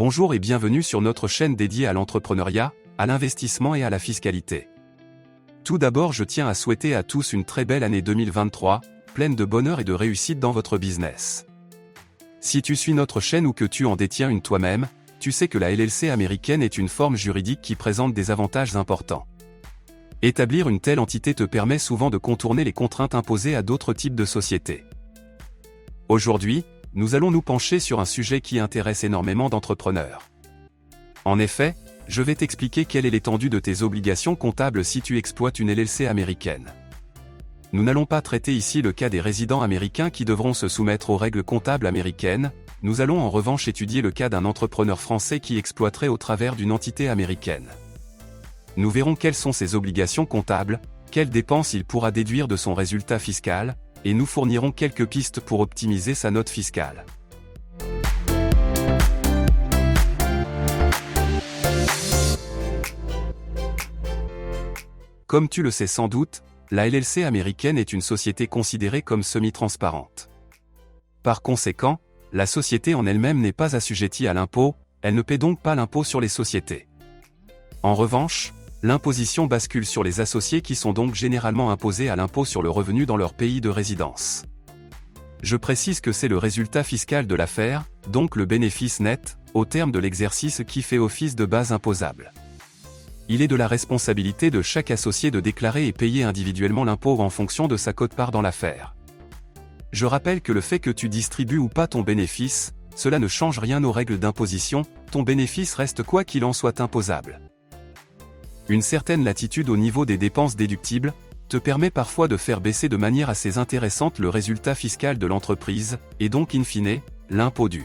Bonjour et bienvenue sur notre chaîne dédiée à l'entrepreneuriat, à l'investissement et à la fiscalité. Tout d'abord, je tiens à souhaiter à tous une très belle année 2023, pleine de bonheur et de réussite dans votre business. Si tu suis notre chaîne ou que tu en détiens une toi-même, tu sais que la LLC américaine est une forme juridique qui présente des avantages importants. Établir une telle entité te permet souvent de contourner les contraintes imposées à d'autres types de sociétés. Aujourd'hui, nous allons nous pencher sur un sujet qui intéresse énormément d'entrepreneurs. En effet, je vais t'expliquer quelle est l'étendue de tes obligations comptables si tu exploites une LLC américaine. Nous n'allons pas traiter ici le cas des résidents américains qui devront se soumettre aux règles comptables américaines, nous allons en revanche étudier le cas d'un entrepreneur français qui exploiterait au travers d'une entité américaine. Nous verrons quelles sont ses obligations comptables, quelles dépenses il pourra déduire de son résultat fiscal, et nous fournirons quelques pistes pour optimiser sa note fiscale. Comme tu le sais sans doute, la LLC américaine est une société considérée comme semi-transparente. Par conséquent, la société en elle-même n'est pas assujettie à l'impôt, elle ne paie donc pas l'impôt sur les sociétés. En revanche, l'imposition bascule sur les associés qui sont donc généralement imposés à l'impôt sur le revenu dans leur pays de résidence. Je précise que c'est le résultat fiscal de l'affaire, donc le bénéfice net, au terme de l'exercice qui fait office de base imposable. Il est de la responsabilité de chaque associé de déclarer et payer individuellement l'impôt en fonction de sa quote-part dans l'affaire. Je rappelle que le fait que tu distribues ou pas ton bénéfice, cela ne change rien aux règles d'imposition, ton bénéfice reste quoi qu'il en soit imposable. Une certaine latitude au niveau des dépenses déductibles te permet parfois de faire baisser de manière assez intéressante le résultat fiscal de l'entreprise, et donc in fine, l'impôt dû.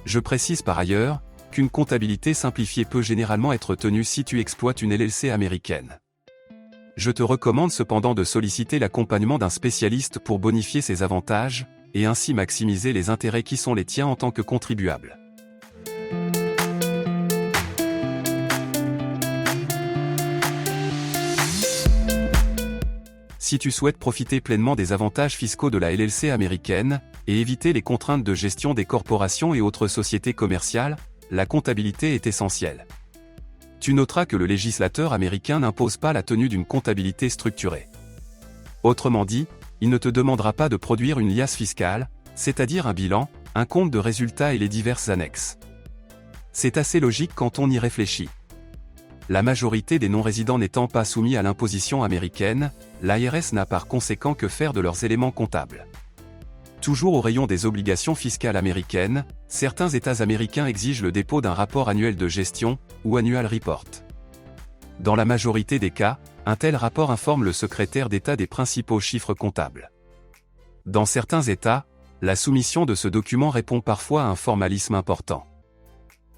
Je précise par ailleurs qu'une comptabilité simplifiée peut généralement être tenue si tu exploites une LLC américaine. Je te recommande cependant de solliciter l'accompagnement d'un spécialiste pour bonifier ses avantages, et ainsi maximiser les intérêts qui sont les tiens en tant que contribuable. Si tu souhaites profiter pleinement des avantages fiscaux de la LLC américaine, et éviter les contraintes de gestion des corporations et autres sociétés commerciales, la comptabilité est essentielle. Tu noteras que le législateur américain n'impose pas la tenue d'une comptabilité structurée. Autrement dit, il ne te demandera pas de produire une liasse fiscale, c'est-à-dire un bilan, un compte de résultats et les diverses annexes. C'est assez logique quand on y réfléchit. La majorité des non-résidents n'étant pas soumis à l'imposition américaine, l'IRS n'a par conséquent que faire de leurs éléments comptables. Toujours au rayon des obligations fiscales américaines, certains États américains exigent le dépôt d'un rapport annuel de gestion, ou annual report. Dans la majorité des cas, un tel rapport informe le secrétaire d'État des principaux chiffres comptables. Dans certains États, la soumission de ce document répond parfois à un formalisme important.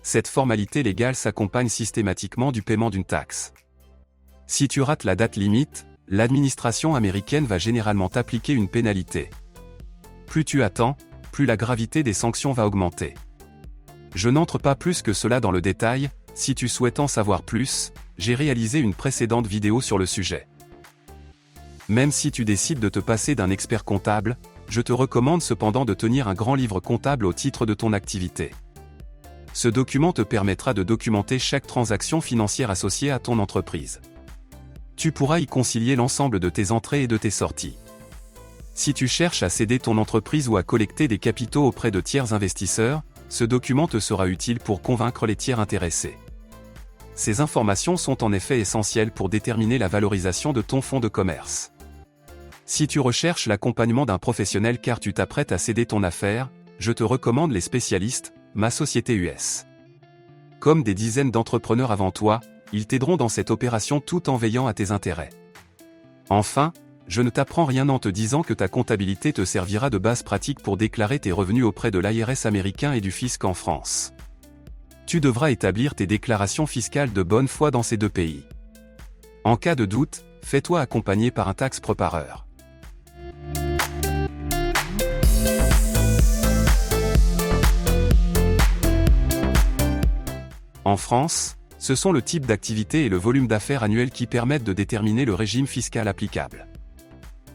Cette formalité légale s'accompagne systématiquement du paiement d'une taxe. Si tu rates la date limite, l'administration américaine va généralement t'appliquer une pénalité. Plus tu attends, plus la gravité des sanctions va augmenter. Je n'entre pas plus que cela dans le détail, si tu souhaites en savoir plus, j'ai réalisé une précédente vidéo sur le sujet. Même si tu décides de te passer d'un expert comptable, je te recommande cependant de tenir un grand livre comptable au titre de ton activité. Ce document te permettra de documenter chaque transaction financière associée à ton entreprise. Tu pourras y concilier l'ensemble de tes entrées et de tes sorties. Si tu cherches à céder ton entreprise ou à collecter des capitaux auprès de tiers investisseurs, ce document te sera utile pour convaincre les tiers intéressés. Ces informations sont en effet essentielles pour déterminer la valorisation de ton fonds de commerce. Si tu recherches l'accompagnement d'un professionnel car tu t'apprêtes à céder ton affaire, je te recommande les spécialistes, Ma Société US. Comme des dizaines d'entrepreneurs avant toi, ils t'aideront dans cette opération tout en veillant à tes intérêts. Enfin, je ne t'apprends rien en te disant que ta comptabilité te servira de base pratique pour déclarer tes revenus auprès de l'IRS américain et du fisc en France. Tu devras établir tes déclarations fiscales de bonne foi dans ces deux pays. En cas de doute, fais-toi accompagner par un tax preparer. En France, ce sont le type d'activité et le volume d'affaires annuel qui permettent de déterminer le régime fiscal applicable.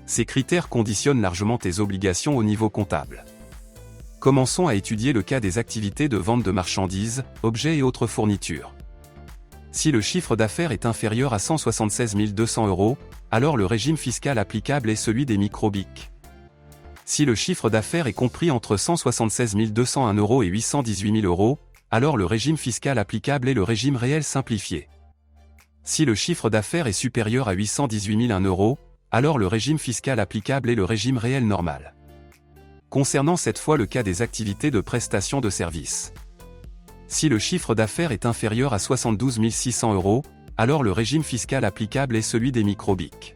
Ces critères conditionnent largement tes obligations au niveau comptable. Commençons à étudier le cas des activités de vente de marchandises, objets et autres fournitures. Si le chiffre d'affaires est inférieur à 176 200 €, alors le régime fiscal applicable est celui des micro-BIC. Si le chiffre d'affaires est compris entre 176 201 € et 818 000 €, alors le régime fiscal applicable est le régime réel simplifié. Si le chiffre d'affaires est supérieur à 818 001 €, alors le régime fiscal applicable est le régime réel normal. Concernant cette fois le cas des activités de prestation de services. Si le chiffre d'affaires est inférieur à 72 600 €, alors le régime fiscal applicable est celui des micro-BIC.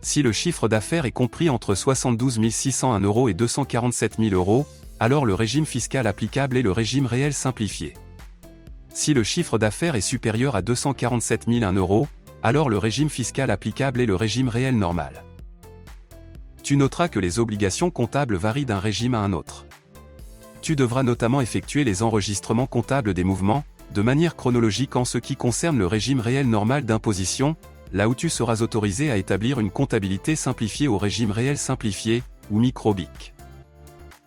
Si le chiffre d'affaires est compris entre 72 601 € et 247 000 €, alors le régime fiscal applicable est le régime réel simplifié. Si le chiffre d'affaires est supérieur à 247 001 €, alors le régime fiscal applicable est le régime réel normal. Tu noteras que les obligations comptables varient d'un régime à un autre. Tu devras notamment effectuer les enregistrements comptables des mouvements, de manière chronologique en ce qui concerne le régime réel normal d'imposition, là où tu seras autorisé à établir une comptabilité simplifiée au régime réel simplifié, ou micro-BIC.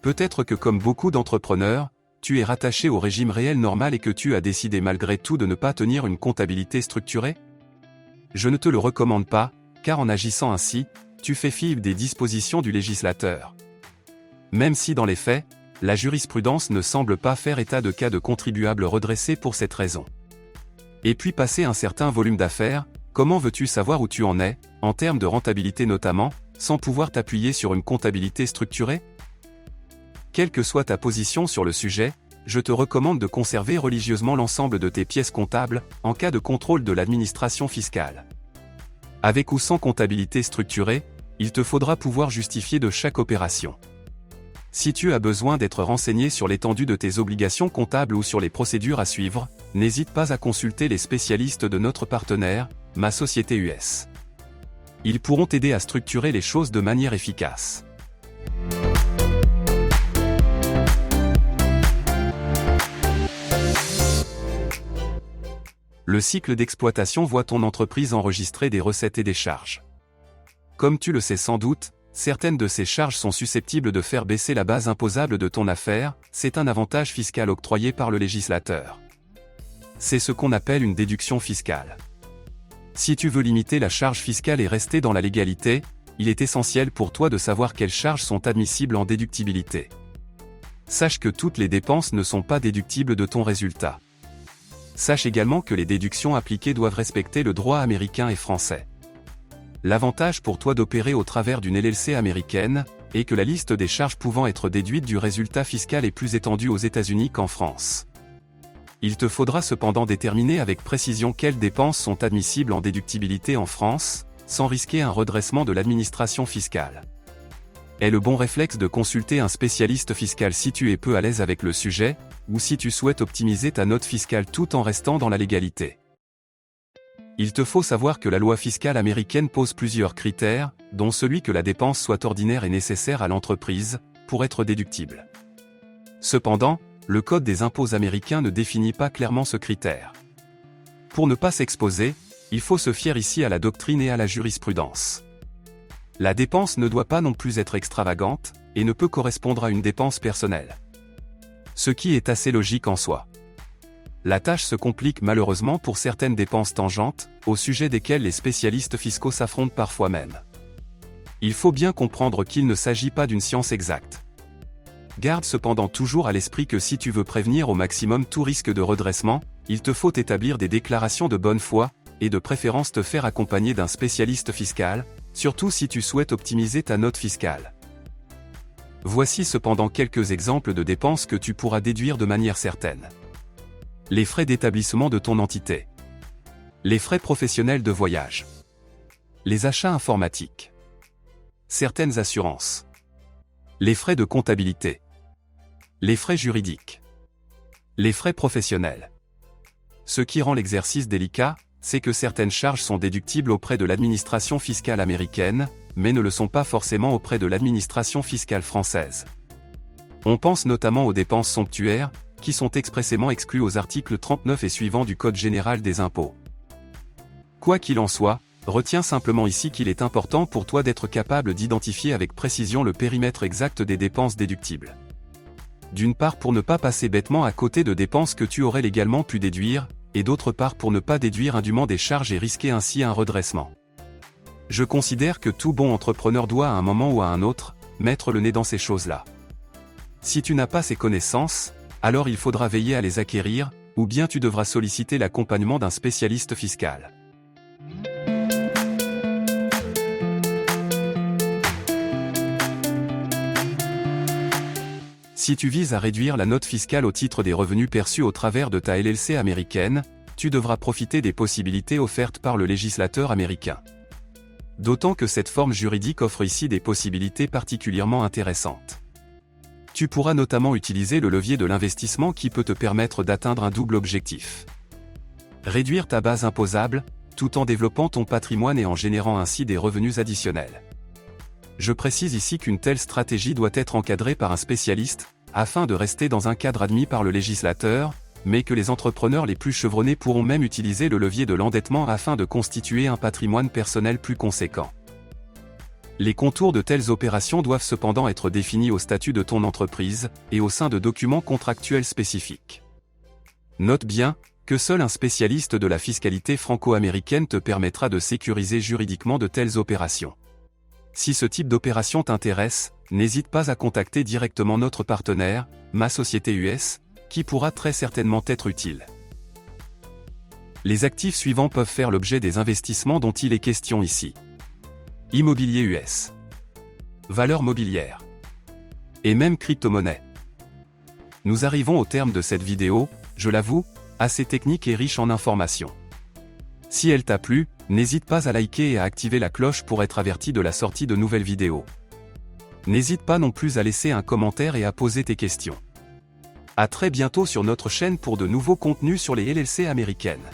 Peut-être que comme beaucoup d'entrepreneurs, tu es rattaché au régime réel normal et que tu as décidé malgré tout de ne pas tenir une comptabilité structurée? Je ne te le recommande pas, car en agissant ainsi, tu fais fi des dispositions du législateur. Même si dans les faits, la jurisprudence ne semble pas faire état de cas de contribuables redressés pour cette raison. Et puis passer un certain volume d'affaires, comment veux-tu savoir où tu en es, en termes de rentabilité notamment, sans pouvoir t'appuyer sur une comptabilité structurée? Quelle que soit ta position sur le sujet, je te recommande de conserver religieusement l'ensemble de tes pièces comptables, en cas de contrôle de l'administration fiscale. Avec ou sans comptabilité structurée, il te faudra pouvoir justifier de chaque opération. Si tu as besoin d'être renseigné sur l'étendue de tes obligations comptables ou sur les procédures à suivre, n'hésite pas à consulter les spécialistes de notre partenaire, Ma Société US. Ils pourront t'aider à structurer les choses de manière efficace. Le cycle d'exploitation voit ton entreprise enregistrer des recettes et des charges. Comme tu le sais sans doute, certaines de ces charges sont susceptibles de faire baisser la base imposable de ton affaire, c'est un avantage fiscal octroyé par le législateur. C'est ce qu'on appelle une déduction fiscale. Si tu veux limiter la charge fiscale et rester dans la légalité, il est essentiel pour toi de savoir quelles charges sont admissibles en déductibilité. Sache que toutes les dépenses ne sont pas déductibles de ton résultat. Sache également que les déductions appliquées doivent respecter le droit américain et français. L'avantage pour toi d'opérer au travers d'une LLC américaine est que la liste des charges pouvant être déduites du résultat fiscal est plus étendue aux États-Unis qu'en France. Il te faudra cependant déterminer avec précision quelles dépenses sont admissibles en déductibilité en France, sans risquer un redressement de l'administration fiscale. Est le bon réflexe de consulter un spécialiste fiscal si tu es peu à l'aise avec le sujet, ou si tu souhaites optimiser ta note fiscale tout en restant dans la légalité. Il te faut savoir que la loi fiscale américaine pose plusieurs critères, dont celui que la dépense soit ordinaire et nécessaire à l'entreprise, pour être déductible. Cependant, le Code des impôts américain ne définit pas clairement ce critère. Pour ne pas s'exposer, il faut se fier ici à la doctrine et à la jurisprudence. La dépense ne doit pas non plus être extravagante, et ne peut correspondre à une dépense personnelle. Ce qui est assez logique en soi. La tâche se complique malheureusement pour certaines dépenses tangentes, au sujet desquelles les spécialistes fiscaux s'affrontent parfois même. Il faut bien comprendre qu'il ne s'agit pas d'une science exacte. Garde cependant toujours à l'esprit que si tu veux prévenir au maximum tout risque de redressement, il te faut établir des déclarations de bonne foi, et de préférence te faire accompagner d'un spécialiste fiscal, surtout si tu souhaites optimiser ta note fiscale. Voici cependant quelques exemples de dépenses que tu pourras déduire de manière certaine. Les frais d'établissement de ton entité. Les frais professionnels de voyage. Les achats informatiques. Certaines assurances. Les frais de comptabilité. Les frais juridiques. Les frais professionnels. Ce qui rend l'exercice délicat, c'est que certaines charges sont déductibles auprès de l'administration fiscale américaine, mais ne le sont pas forcément auprès de l'administration fiscale française. On pense notamment aux dépenses somptuaires, qui sont expressément exclues aux articles 39 et suivants du Code général des impôts. Quoi qu'il en soit, retiens simplement ici qu'il est important pour toi d'être capable d'identifier avec précision le périmètre exact des dépenses déductibles. d'une part pour ne pas passer bêtement à côté de dépenses que tu aurais légalement pu déduire, et d'autre part pour ne pas déduire indûment des charges et risquer ainsi un redressement. Je considère que tout bon entrepreneur doit à un moment ou à un autre, mettre le nez dans ces choses-là. Si tu n'as pas ces connaissances, alors il faudra veiller à les acquérir, ou bien tu devras solliciter l'accompagnement d'un spécialiste fiscal. Si tu vises à réduire la note fiscale au titre des revenus perçus au travers de ta LLC américaine, tu devras profiter des possibilités offertes par le législateur américain. D'autant que cette forme juridique offre ici des possibilités particulièrement intéressantes. Tu pourras notamment utiliser le levier de l'investissement qui peut te permettre d'atteindre un double objectif. Réduire ta base imposable, tout en développant ton patrimoine et en générant ainsi des revenus additionnels. Je précise ici qu'une telle stratégie doit être encadrée par un spécialiste, afin de rester dans un cadre admis par le législateur, mais que les entrepreneurs les plus chevronnés pourront même utiliser le levier de l'endettement afin de constituer un patrimoine personnel plus conséquent. Les contours de telles opérations doivent cependant être définis au statut de ton entreprise, et au sein de documents contractuels spécifiques. Note bien, que seul un spécialiste de la fiscalité franco-américaine te permettra de sécuriser juridiquement de telles opérations. Si ce type d'opération t'intéresse, n'hésite pas à contacter directement notre partenaire, Ma Société US, qui pourra très certainement être utile. Les actifs suivants peuvent faire l'objet des investissements dont il est question ici. Immobilier US. Valeurs mobilières. Et même crypto-monnaie. Nous arrivons au terme de cette vidéo, je l'avoue, assez technique et riche en informations. Si elle t'a plu, n'hésite pas à liker et à activer la cloche pour être averti de la sortie de nouvelles vidéos. N'hésite pas non plus à laisser un commentaire et à poser tes questions. À très bientôt sur notre chaîne pour de nouveaux contenus sur les LLC américaines.